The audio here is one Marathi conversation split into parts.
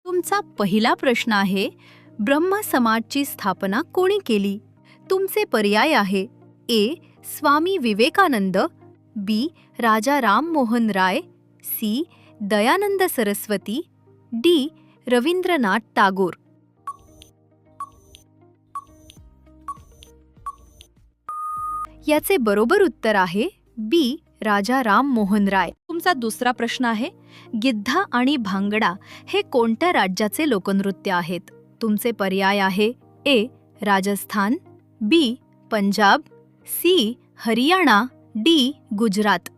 तुमचा पहिला प्रश्न आहे, ब्रह्म समाजची स्थापना कोणी केली? तुमचे पर्याय आहे ए. स्वामी विवेकानंद, बी. राजा राममोहन राय, सी. दयानंद सरस्वती, डी. रवींद्रनाथ टागोर. याचे बरोबर उत्तर आहे बी. राजा राममोहन राय. तुमचा दुसरा प्रश्न आहे, गिद्धा आणि भांगडा हे कोणत्या राज्याचे लोकनृत्य आहेत? तुमचे पर्याय आहे ए. राजस्थान, बी. पंजाब, सी. हरियाणा, डी. गुजरात.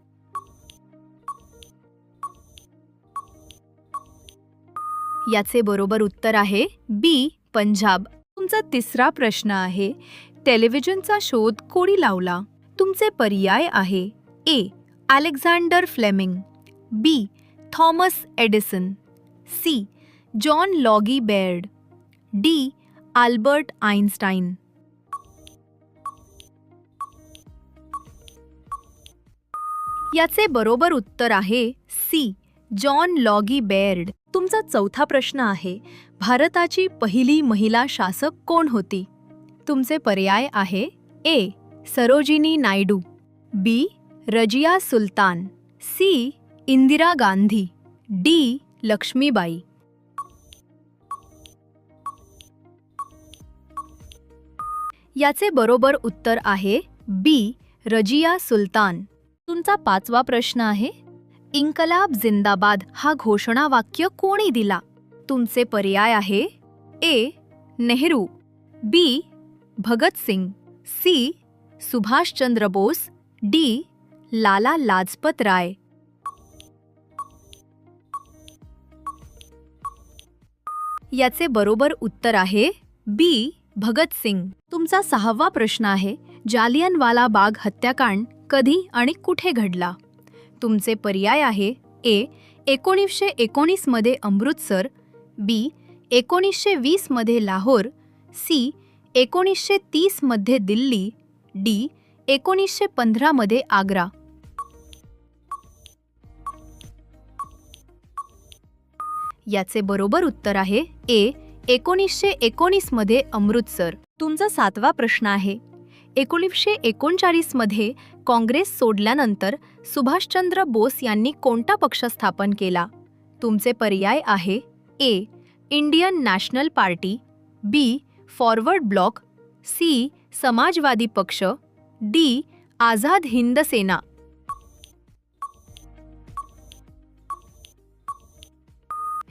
याचे बरोबर उत्तर आहे बी. पंजाब. तुमचा तिसरा प्रश्न आहे, टेलिव्हिजनचा शोध कोणी लावला? तुमचे पर्याय आहे A. Alexander Fleming, B. Thomas Edison, C. John Logie Baird, D. Albert Einstein. याचे बरोबर उत्तर आहे सी. John Logie beard. तुमचा चौथा प्रश्न आहे, भारताची पहिली महिला शासक कोण होती? तुमचे पर्याय आहे ए. सरोजिनी नायडू, बी. रजिया सुलतान, सी. इंदिरा गांधी, डी. लक्ष्मीबाई. याचे बरोबर उत्तर आहे बी. रजिया सुलतान. तुमचा पाचवा प्रश्न आहे, इन्कलाब जिंदाबाद हा घोषणावाक्य कोणी दिला? तुमचे पर्याय आहे ए. नेहरू, बी. भगत सिंग, सी. सुभाषचंद्र बोस, डी. लाला लाजपत राय. याचे बरोबर उत्तर आहे बी. भगत सिंग. तुमचा सहावा प्रश्न आहे, जालियनवाला बाग हत्याकांड कधी आणि कुठे घडला? तुमचे पर्याय आहे ए. 1919 मध्ये अमृतसर, बी. 1920 मध्ये लाहोर, सी. 1930 मध्ये दिल्ली, डी. 1915 मध्ये आग्रा. याचे बरोबर उत्तर आहे ए. 1919 मध्ये अमृतसर. तुमचा सातवा प्रश्न आहे, 1939 मध्ये काँग्रेस सोडल्यानंतर सुभाषचंद्र बोस यांनी कोणता पक्ष स्थापन केला? तुमचे पर्याय आहे A. Indian National Party, B. Forward Bloc, C. Samajwadi Paksha, D. Azad Hind सेना.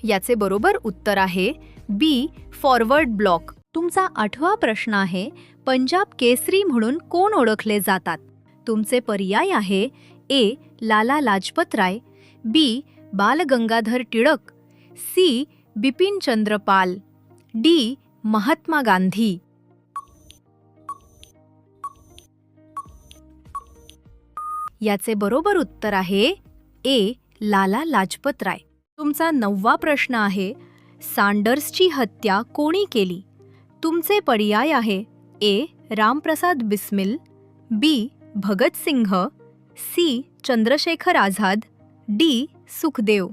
याचे बरोबर उत्तर आहे बी. Forward block. तुमचा आठवा प्रश्न आहे, पंजाब केसरी म्हणून कोण ओळखले जातात? तुमचे पर्याय आहे ए. लाला लाजपत राय, बी. बाल गंगाधर टिळक, सी. बिपिन चंद्र पाल, डी. महात्मा गांधी. याचे बरोबर उत्तर आहे ए. लाला लाजपत राय. तुमचा नववा प्रश्न आहे, सँडर्सची हत्या कोणी केली? तुमचे पर्याय आहे ए. रामप्रसाद बिस्मिल, बी. भगत सिंह, सी. चंद्रशेखर आझाद, डी. सुखदेव.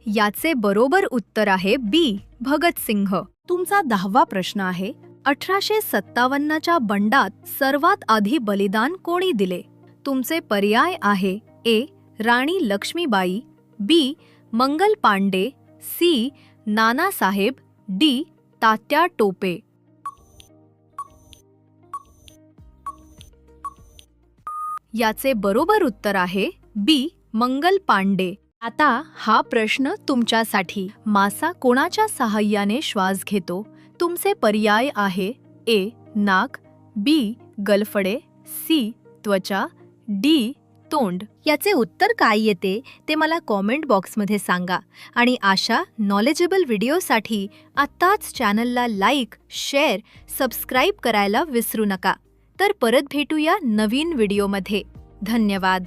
याचे बरोबर उत्तर आहे बी. भगत सिंह. तुमचा 10वा प्रश्न आहे, 1857च्या बंडात सर्वात आधी बलिदान कोणी दिले? तुमचे पर्याय आहे ए. राणी लक्ष्मीबाई, बी. मंगल पांडे, सी. नानासाहेब, डी. तात्या टोपे. याचे बरोबर उत्तर आहे बी. मंगल पांडे. आता हा प्रश्न तुमच्यासाठी, मासा कोणाच्या सहाय्याने श्वास घेतो? तुमचे पर्याय आहे ए. नाक, बी. गलफडे, सी. त्वचा, डी. तोंड. याचे उत्तर काय येते ते मला कॉमेंट बॉक्समध्ये सांगा आणि अशा नॉलेजेबल व्हिडिओसाठी आत्ताच चॅनलला लाईक, शेअर, सबस्क्राईब करायला विसरू नका. तर परत भेटूया नवीन व्हिडिओमध्ये. धन्यवाद.